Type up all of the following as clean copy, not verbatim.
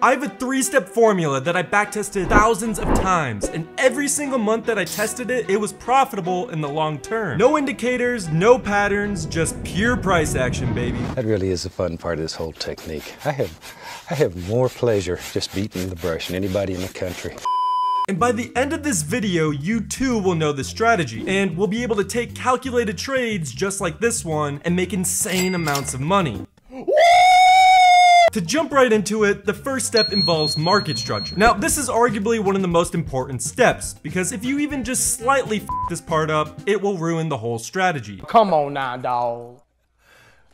I have a 3-step formula that I backtested thousands of times, and every single month that I tested it, it was profitable in the long term. No indicators, no patterns, just pure price action, baby. That really is the fun part of this whole technique. I have more pleasure just beating the brush than anybody in the country. And by the end of this video, you too will know this strategy, and will be able to take calculated trades just like this one and make insane amounts of money. To jump right into it, the first step involves market structure. Now, this is arguably one of the most important steps, because if you even just slightly f this part up, it will ruin the whole strategy. Come on now, dawg.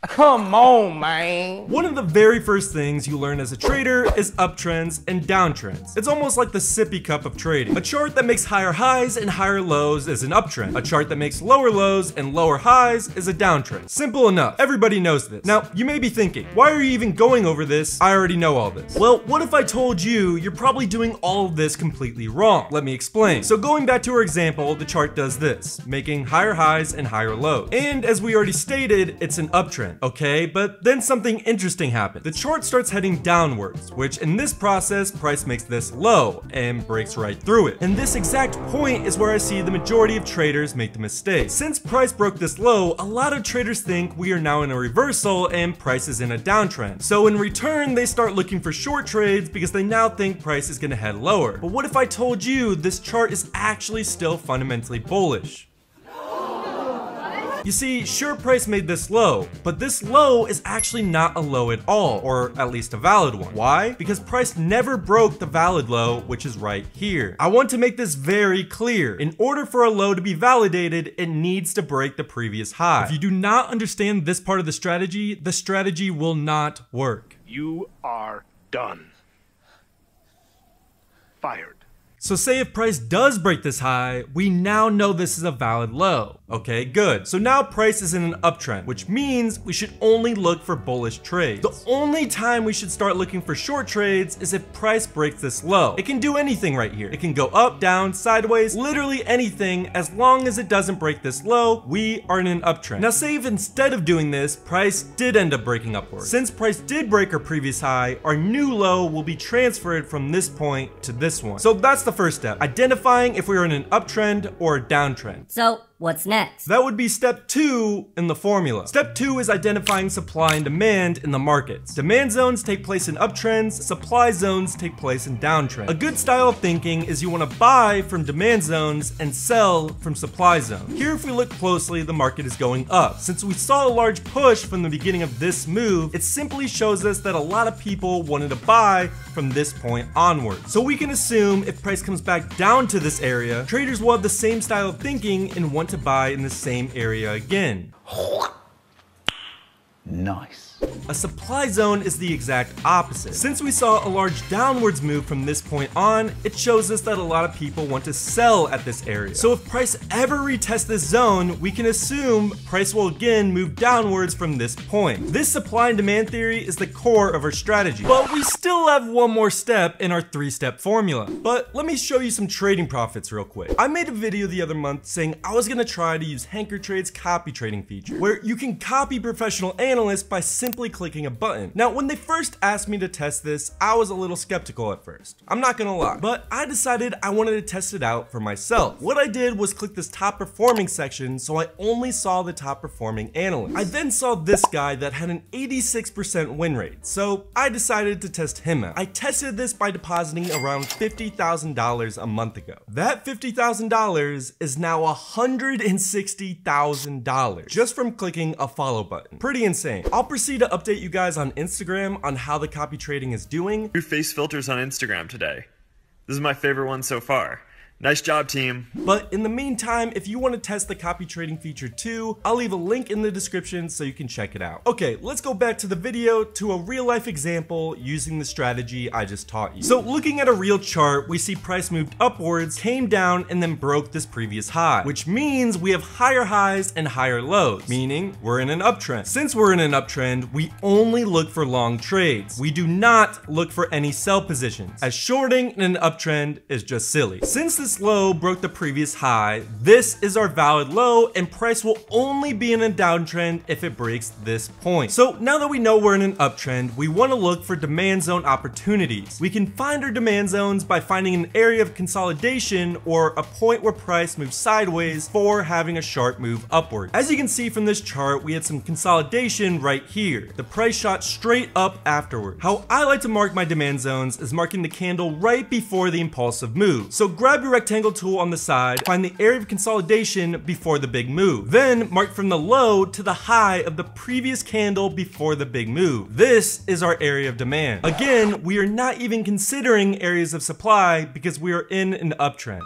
Come on, man. One of the very first things you learn as a trader is uptrends and downtrends. It's almost like the sippy cup of trading. A chart that makes higher highs and higher lows is an uptrend. A chart that makes lower lows and lower highs is a downtrend. Simple enough. Everybody knows this. Now, you may be thinking, why are you even going over this? I already know all this. Well, what if I told you you're probably doing all of this completely wrong? Let me explain. So going back to our example, the chart does this, making higher highs and higher lows. And as we already stated, it's an uptrend. Okay, but then something interesting happens. The chart starts heading downwards, which in this process, price makes this low and breaks right through it. And this exact point is where I see the majority of traders make the mistake. Since price broke this low, a lot of traders think we are now in a reversal and price is in a downtrend. So in return, they start looking for short trades because they now think price is gonna head lower. But what if I told you this chart is actually still fundamentally bullish? You see, sure, price made this low, but this low is actually not a low at all, or at least a valid one. Why? Because price never broke the valid low, which is right here. I want to make this very clear. In order for a low to be validated, it needs to break the previous high. If you do not understand this part of the strategy will not work. You are done. Fired. So say if price does break this high, we now know this is a valid low. Okay, good. So now price is in an uptrend, which means we should only look for bullish trades. The only time we should start looking for short trades is if price breaks this low. It can do anything right here. It can go up, down, sideways, literally anything. As long as it doesn't break this low, we are in an uptrend. Now say if instead of doing this, price did end up breaking upward. Since price did break our previous high, our new low will be transferred from this point to this one. So that's the first step, identifying if we are in an uptrend or a downtrend. So what's next? That would be step 2 in the formula. Step 2 is identifying supply and demand in the markets. Demand zones take place in uptrends, supply zones take place in downtrends. A good style of thinking is you want to buy from demand zones and sell from supply zones. Here, if we look closely, the market is going up. Since we saw a large push from the beginning of this move, it simply shows us that a lot of people wanted to buy from this point onward. So we can assume if price comes back down to this area, traders will have the same style of thinking and want to buy in the same area again. Nice. A supply zone is the exact opposite. Since we saw a large downwards move from this point on, it shows us that a lot of people want to sell at this area. So if price ever retests this zone, we can assume price will again move downwards from this point. This supply and demand theory is the core of our strategy. But we still have one more step in our 3-step formula. But let me show you some trading profits real quick. I made a video the other month saying I was gonna try to use HankerTrade's copy trading feature, where you can copy professional analysts by simply clicking a button. Now, when they first asked me to test this, I was a little skeptical at first. I'm not gonna lie, but I decided I wanted to test it out for myself. What I did was click this top performing section, so I only saw the top performing analysts. I then saw this guy that had an 86% win rate, so I decided to test him out. I tested this by depositing around $50,000 a month ago. That $50,000 is now $160,000 just from clicking a follow button. Pretty insane. I'll proceed to update you guys on Instagram on how the copy trading is doing. New face filters on Instagram today. This is my favorite one so far. Nice job, team. But in the meantime, if you want to test the copy trading feature too, I'll leave a link in the description so you can check it out. Okay, let's go back to the video to a real life example using the strategy I just taught you. So looking at a real chart, we see price moved upwards, came down, and then broke this previous high, which means we have higher highs and higher lows, meaning we're in an uptrend. Since we're in an uptrend, we only look for long trades. We do not look for any sell positions, as shorting in an uptrend is just silly. Since this this low broke the previous high, this is our valid low, and price will only be in a downtrend if it breaks this point. So now that we know we're in an uptrend, we want to look for demand zone opportunities. We can find our demand zones by finding an area of consolidation or a point where price moves sideways before having a sharp move upward. As you can see from this chart, we had some consolidation right here. The price shot straight up afterward. How I like to mark my demand zones is marking the candle right before the impulsive move. So grab your rectangle tool on the side, find the area of consolidation before the big move. Then mark from the low to the high of the previous candle before the big move. This is our area of demand. Again, we are not even considering areas of supply because we are in an uptrend.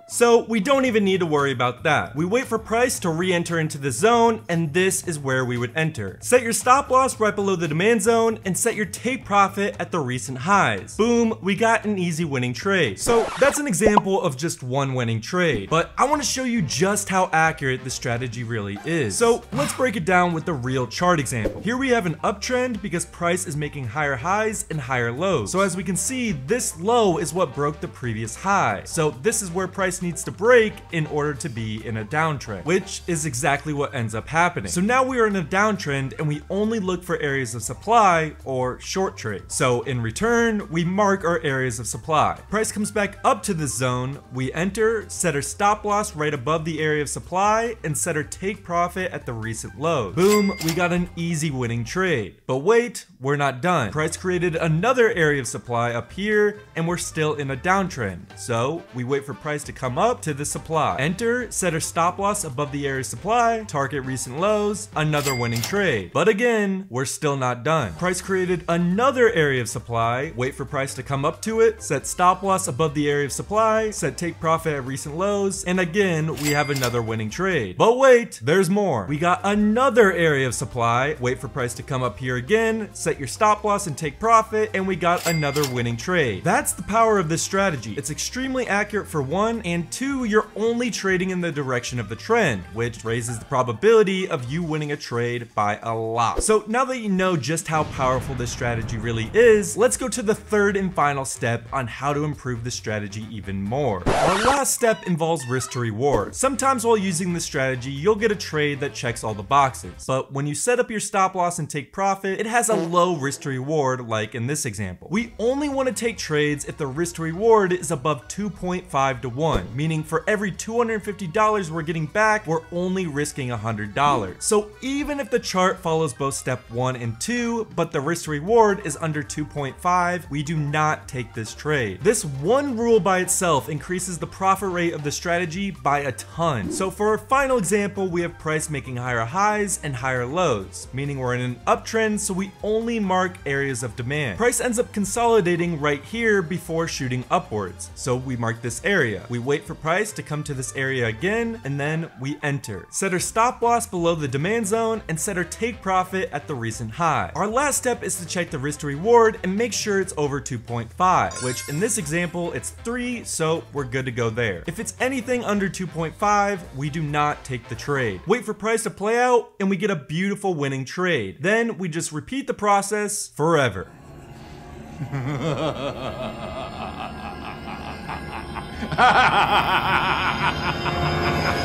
So we don't even need to worry about that. We wait for price to re-enter into the zone, and this is where we would enter. Set your stop loss right below the demand zone and set your take profit at the recent highs. Boom, we got an easy winning trade. So that's an example of just one winning trade, but I want to show you just how accurate this strategy really is. So let's break it down with the real chart example. Here we have an uptrend because price is making higher highs and higher lows. So as we can see, this low is what broke the previous high. So this is where price needs to break in order to be in a downtrend, which is exactly what ends up happening. So now we are in a downtrend and we only look for areas of supply or short trade. So in return, we mark our areas of supply. Price comes back up to this zone, we enter, set our stop loss right above the area of supply, and set our take profit at the recent lows. Boom, we got an easy winning trade. But wait, we're not done. Price created another area of supply up here and we're still in a downtrend. So we wait for price to come up to the supply. Enter, set our stop loss above the area of supply, target recent lows, another winning trade. But again, we're still not done. Price created another area of supply, wait for price to come up to it, set stop loss above the area of supply, set take profit at recent lows, and again, we have another winning trade. But wait, there's more. We got another area of supply, wait for price to come up here again, set your stop loss and take profit, and we got another winning trade. That's the power of this strategy. It's extremely accurate for one, and two, you're only trading in the direction of the trend, which raises the probability of you winning a trade by a lot. So now that you know just how powerful this strategy really is, let's go to the third and final step on how to improve the strategy even more. Our last step involves risk to reward. Sometimes while using this strategy, you'll get a trade that checks all the boxes, but when you set up your stop loss and take profit, it has a low risk to reward, like in this example. We only want to take trades if the risk to reward is above 2.5 to 1, meaning for every $250 we're getting back, we're only risking $100. So even if the chart follows both step 1 and 2, but the risk to reward is under 2.5, we do not take this trade. This one rule by itself increases the profit rate of the strategy by a ton. So for our final example, we have price making higher highs and higher lows, meaning we're in an uptrend, so we only mark areas of demand. Price ends up consolidating right here before shooting upwards, so we mark this area. We wait for price to come to this area again, and then we enter. Set our stop loss below the demand zone and set our take profit at the recent high. Our last step is to check the risk to reward and make sure it's over 2.5, which in this example it's 3, so we're good to go there. If it's anything under 2.5, we do not take the trade. Wait for price to play out and we get a beautiful winning trade. Then we just repeat the process forever. Ha ha ha ha ha ha!